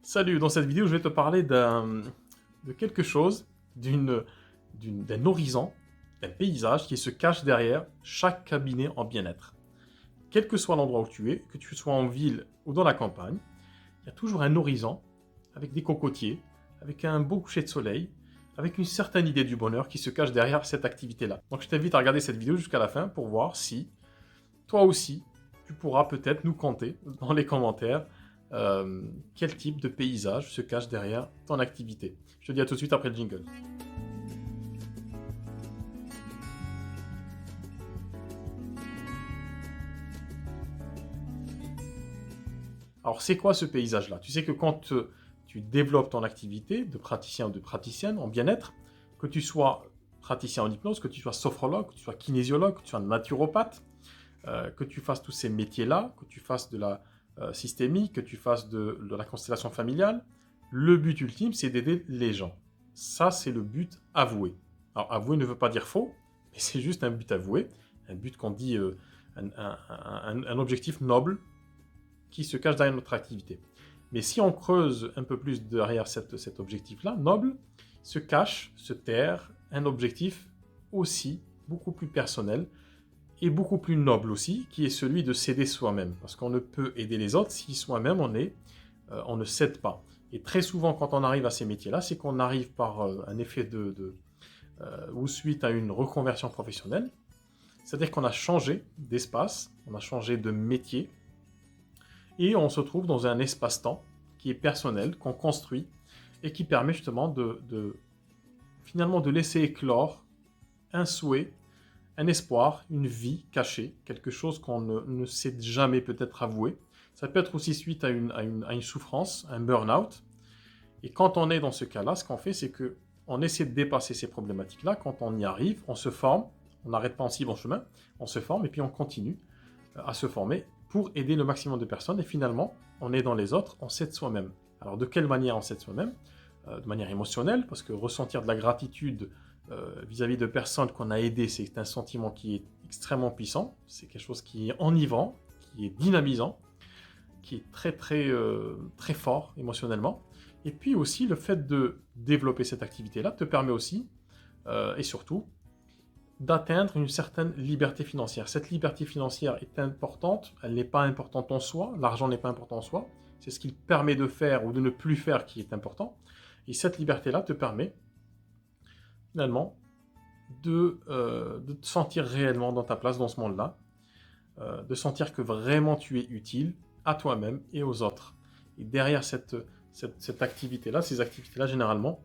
Salut, dans cette vidéo, je vais te parler de quelque chose, d'un horizon, d'un paysage qui se cache derrière chaque cabinet en bien-être. Quel que soit l'endroit où tu es, que tu sois en ville ou dans la campagne, il y a toujours un horizon avec des cocotiers, avec un beau coucher de soleil, avec une certaine idée du bonheur qui se cache derrière cette activité-là. Donc je t'invite à regarder cette vidéo jusqu'à la fin pour voir si, toi aussi, tu pourras peut-être nous conter dans les commentaires quel type de paysage se cache derrière ton activité. Je te dis à tout de suite après le jingle. Alors c'est quoi ce paysage-là? Tu sais que quand tu développes ton activité de praticien ou de praticienne en bien-être, que tu sois praticien en hypnose, que tu sois sophrologue, que tu sois kinésiologue, que tu sois naturopathe, que tu fasses tous ces métiers-là, que tu fasses de la systémique, que tu fasses de la constellation familiale, le but ultime, c'est d'aider les gens. Ça, c'est le but avoué. Alors, avoué ne veut pas dire faux, mais c'est juste un but avoué, un but qu'on dit, un objectif noble qui se cache derrière notre activité. Mais si on creuse un peu plus derrière cet objectif-là, noble, se cache, se terre, un objectif aussi beaucoup plus personnel, et beaucoup plus noble aussi, qui est celui de s'aider soi-même. Parce qu'on ne peut aider les autres si soi-même on ne s'aide pas. Et très souvent, quand on arrive à ces métiers-là, c'est qu'on arrive par un effet ou suite à une reconversion professionnelle. C'est-à-dire qu'on a changé d'espace, on a changé de métier, et on se trouve dans un espace-temps qui est personnel, qu'on construit, et qui permet justement finalement de laisser éclore un souhait, un espoir, une vie cachée, quelque chose qu'on ne sait jamais peut-être avouer. Ça peut être aussi suite à une souffrance, un burn-out. Et quand on est dans ce cas-là, ce qu'on fait, c'est qu'on essaie de dépasser ces problématiques-là. Quand on y arrive, on se forme, on n'arrête pas en si bon chemin, on se forme et puis on continue à se former pour aider le maximum de personnes. Et finalement, on est dans les autres, on s'aide soi-même. Alors de quelle manière on s'aide soi-même? De manière émotionnelle, parce que ressentir de la gratitude vis-à-vis de personnes qu'on a aidées, c'est un sentiment qui est extrêmement puissant, c'est quelque chose qui est enivrant, qui est dynamisant, qui est très fort émotionnellement. Et puis aussi, le fait de développer cette activité-là te permet aussi, et surtout, d'atteindre une certaine liberté financière. Cette liberté financière est importante, elle n'est pas importante en soi, l'argent n'est pas important en soi, c'est ce qu'il permet de faire ou de ne plus faire qui est important. Et cette liberté-là te permet finalement de te sentir réellement dans ta place dans ce monde-là, de sentir que vraiment tu es utile à toi-même et aux autres. Et derrière cette activité-là, ces activités-là, généralement,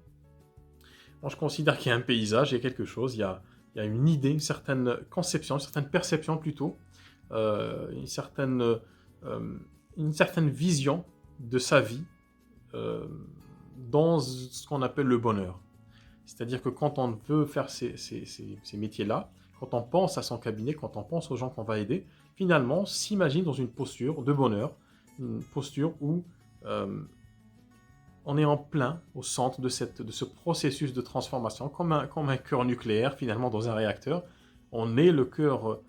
moi je considère qu'il y a un paysage, il y a quelque chose, il y a une idée, une certaine conception, une certaine perception plutôt, une certaine vision de sa vie dans ce qu'on appelle le bonheur. C'est-à-dire que quand on veut faire ces métiers-là, quand on pense à son cabinet, quand on pense aux gens qu'on va aider, finalement, s'imagine dans une posture de bonheur, une posture où on est en plein au centre de ce processus de transformation, comme un cœur nucléaire, finalement, dans un réacteur. On est le cœur,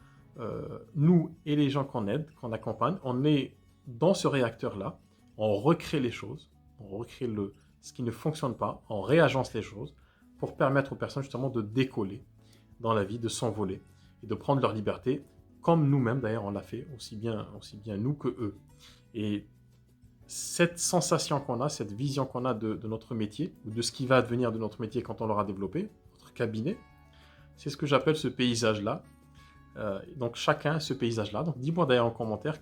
nous et les gens qu'on aide, qu'on accompagne, on est dans ce réacteur-là, on recrée les choses, on recrée ce qui ne fonctionne pas, on réagence les choses, pour permettre aux personnes justement de décoller dans la vie, de s'envoler et de prendre leur liberté, comme nous-mêmes d'ailleurs on l'a fait, aussi bien nous que eux. Et cette sensation qu'on a, cette vision qu'on a de notre métier, ou de ce qui va advenir de notre métier quand on l'aura développé, notre cabinet, c'est ce que j'appelle ce paysage-là. Donc chacun a ce paysage-là. Donc dis-moi d'ailleurs en commentaire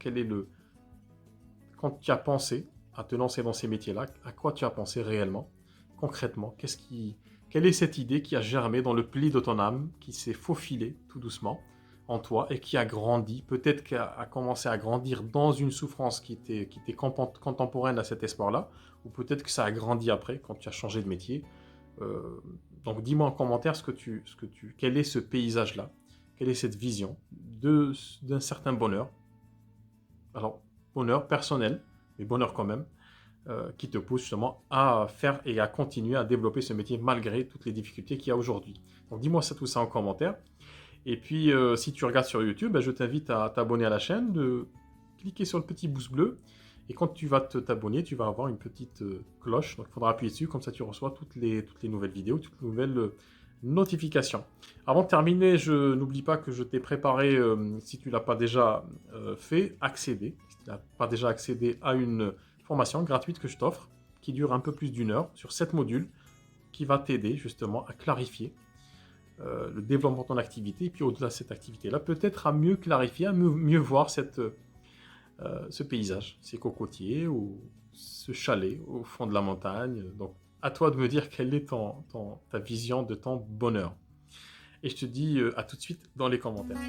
quand tu as pensé à te lancer dans ces métiers-là, à quoi tu as pensé réellement, concrètement, quelle est cette idée qui a germé dans le pli de ton âme, qui s'est faufilée tout doucement en toi et qui a grandi, peut-être qu'a commencé à grandir dans une souffrance qui était contemporaine à cet espoir-là, ou peut-être que ça a grandi après, quand tu as changé de métier. Donc dis-moi en commentaire quel est ce paysage-là, quelle est cette vision d'un certain bonheur. Alors, bonheur personnel, mais bonheur quand même, qui te pousse justement à faire et à continuer à développer ce métier malgré toutes les difficultés qu'il y a aujourd'hui. Donc dis-moi tout ça en commentaire. Et puis si tu regardes sur YouTube, je t'invite à t'abonner à la chaîne, de cliquer sur le petit pouce bleu Et quand tu vas t'abonner, tu vas avoir une petite cloche. Donc il faudra appuyer dessus, comme ça tu reçois toutes les nouvelles vidéos, toutes les nouvelles notifications. Avant de terminer, je n'oublie pas que je t'ai préparé, si tu ne l'as pas déjà fait, si tu n'as pas déjà accédé à une formation gratuite que je t'offre, qui dure un peu plus d'1 heure, sur 7 modules, qui va t'aider justement à clarifier le développement de ton activité, et puis au-delà de cette activité-là, peut-être à mieux clarifier, à mieux voir ce paysage, ces cocotiers ou ce chalet au fond de la montagne. Donc, à toi de me dire quelle est ta vision de ton bonheur. Et je te dis à tout de suite dans les commentaires.